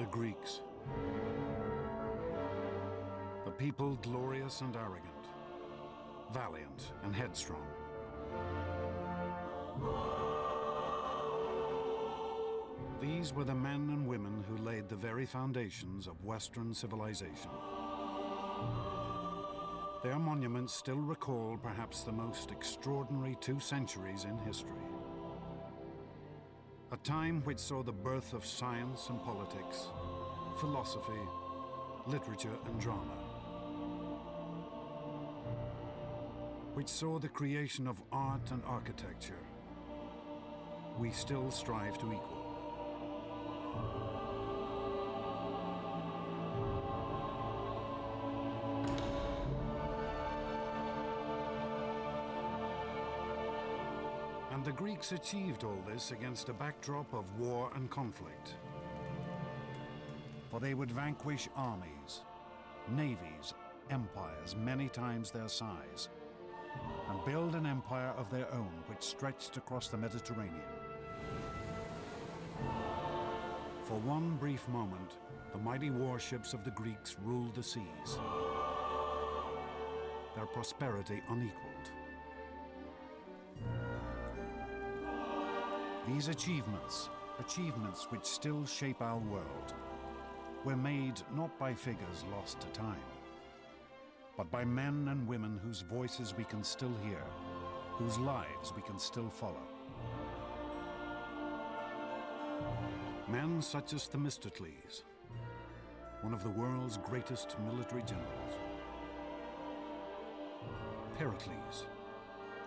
The Greeks. A people glorious and arrogant, valiant and headstrong. These were the men and women who laid the very foundations of Western civilization. Their monuments still recall perhaps the most extraordinary 2 centuries in history. A time which saw the birth of science and politics, philosophy, literature and drama. Which saw the creation of art and architecture we still strive to equal. And the Greeks achieved all this against a backdrop of war and conflict. For they would vanquish armies, navies, empires many times their size, and build an empire of their own which stretched across the Mediterranean. For one brief moment, the mighty warships of the Greeks ruled the seas, their prosperity unequaled. These achievements which still shape our world, were made not by figures lost to time, but by men and women whose voices we can still hear, whose lives we can still follow. Men such as Themistocles, one of the world's greatest military generals. Pericles,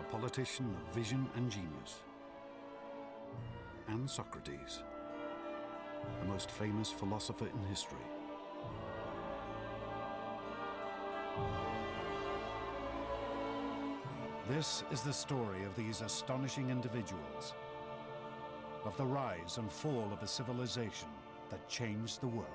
a politician of vision and genius. And Socrates, the most famous philosopher in history. This is the story of these astonishing individuals, of the rise and fall of a civilization that changed the world.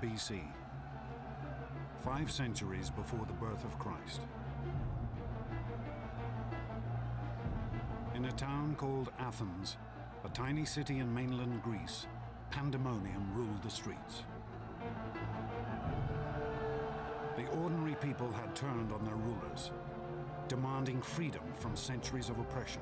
BC, 5 centuries before the birth of Christ. In a town called Athens, a tiny city in mainland Greece, pandemonium ruled the streets. The ordinary people had turned on their rulers, demanding freedom from centuries of oppression.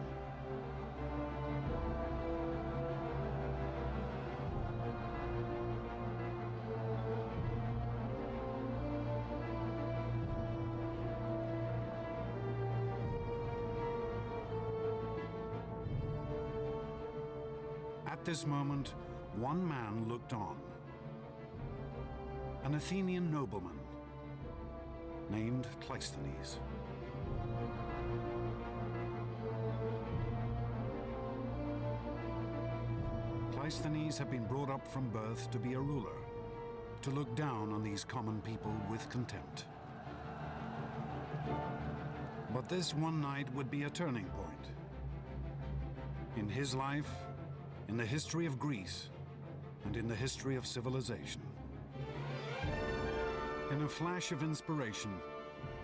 At this moment, one man looked on. An Athenian nobleman named Cleisthenes. Cleisthenes had been brought up from birth to be a ruler, to look down on these common people with contempt. But this one night would be a turning point. In his life, in the history of Greece, and in the history of civilization. In a flash of inspiration,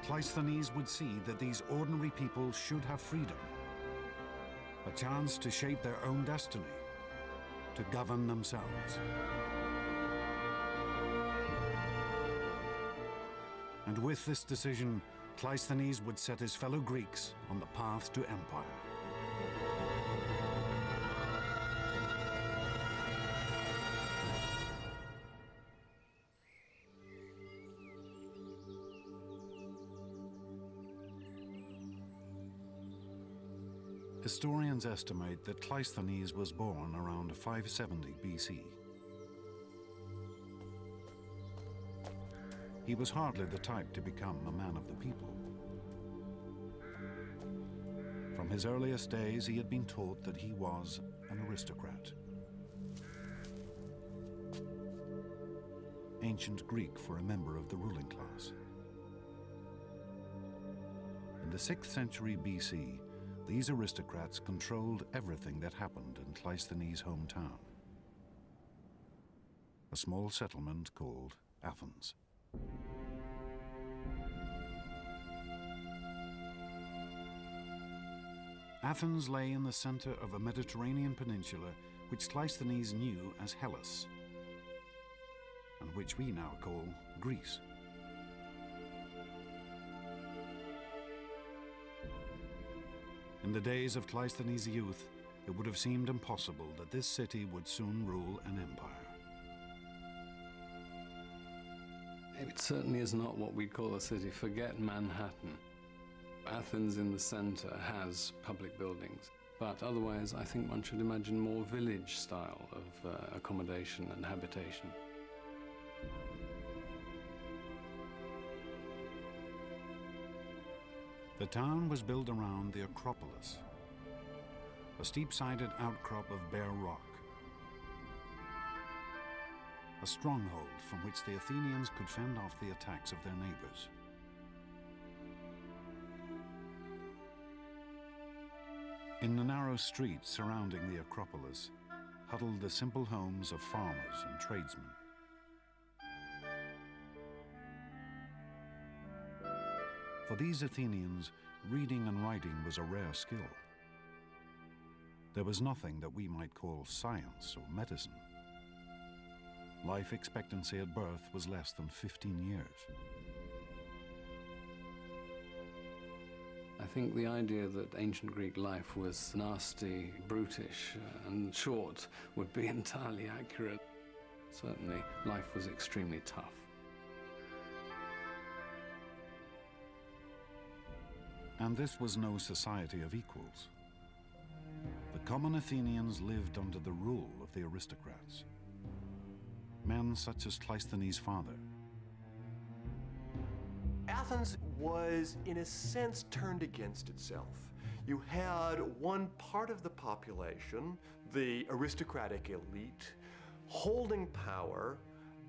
Cleisthenes would see that these ordinary people should have freedom, a chance to shape their own destiny, to govern themselves. And with this decision, Cleisthenes would set his fellow Greeks on the path to empire. Historians estimate that Cleisthenes was born around 570 BC. He was hardly the type to become a man of the people. From his earliest days, he had been taught that he was an aristocrat. Ancient Greek for a member of the ruling class. In the 6th century BC, these aristocrats controlled everything that happened in Cleisthenes' hometown, a small settlement called Athens. Athens lay in the center of a Mediterranean peninsula which Cleisthenes knew as Hellas, and which we now call Greece. In the days of Cleisthenes' youth, it would have seemed impossible that this city would soon rule an empire. It certainly is not what we'd call a city. Forget Manhattan. Athens in the center has public buildings, but otherwise I think one should imagine more village style of accommodation and habitation. The town was built around the Acropolis, a steep-sided outcrop of bare rock, a stronghold from which the Athenians could fend off the attacks of their neighbors. In the narrow streets surrounding the Acropolis huddled the simple homes of farmers and tradesmen. For these Athenians, reading and writing was a rare skill. There was nothing that we might call science or medicine. Life expectancy at birth was less than 15 years. I think the idea that ancient Greek life was nasty, brutish, and short would be entirely accurate. Certainly, life was extremely tough. And this was no society of equals. The common Athenians lived under the rule of the aristocrats. Men such as Cleisthenes' father. Athens was, in a sense, turned against itself. You had one part of the population, the aristocratic elite, holding power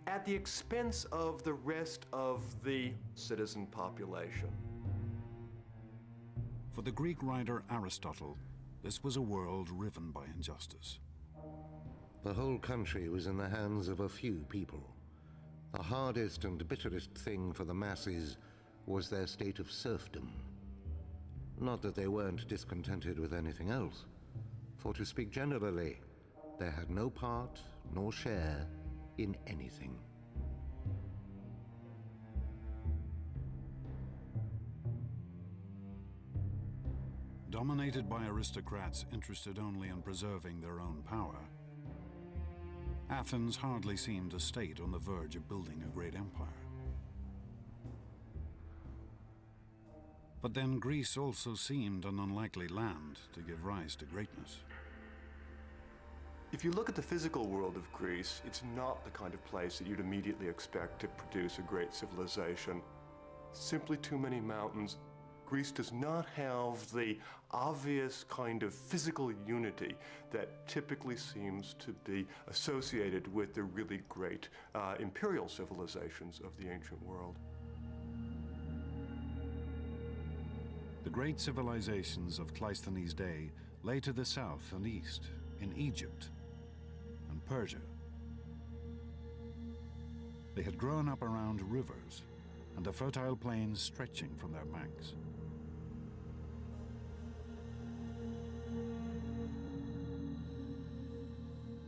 at the expense of the rest of the citizen population. For the Greek writer Aristotle, this was a world riven by injustice. The whole country was in the hands of a few people. The hardest and bitterest thing for the masses was their state of serfdom. Not that they weren't discontented with anything else, for to speak generally, they had no part nor share in anything. Dominated by aristocrats interested only in preserving their own power, Athens hardly seemed a state on the verge of building a great empire. But then Greece also seemed an unlikely land to give rise to greatness. If you look at the physical world of Greece, it's not the kind of place that you'd immediately expect to produce a great civilization. Simply too many mountains. Greece does not have the obvious kind of physical unity that typically seems to be associated with the really great imperial civilizations of the ancient world. The great civilizations of Cleisthenes' day lay to the south and east, in Egypt and Persia. They had grown up around rivers and the fertile plains stretching from their banks.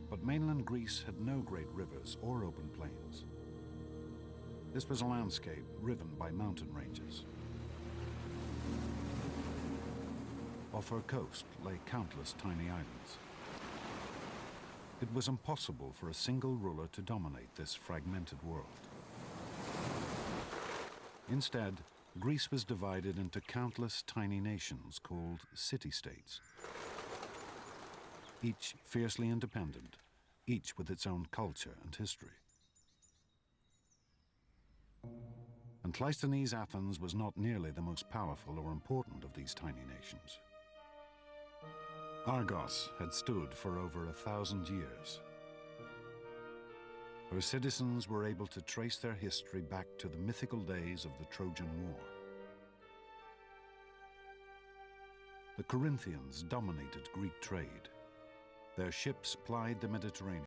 But mainland Greece had no great rivers or open plains. This was a landscape riven by mountain ranges. Off her coast lay countless tiny islands. It was impossible for a single ruler to dominate this fragmented world. Instead, Greece was divided into countless tiny nations called city-states, each fiercely independent, each with its own culture and history. And Cleisthenes' Athens was not nearly the most powerful or important of these tiny nations. Argos had stood for over 1,000 years. Her citizens were able to trace their history back to the mythical days of the Trojan War. The Corinthians dominated Greek trade. Their ships plied the Mediterranean.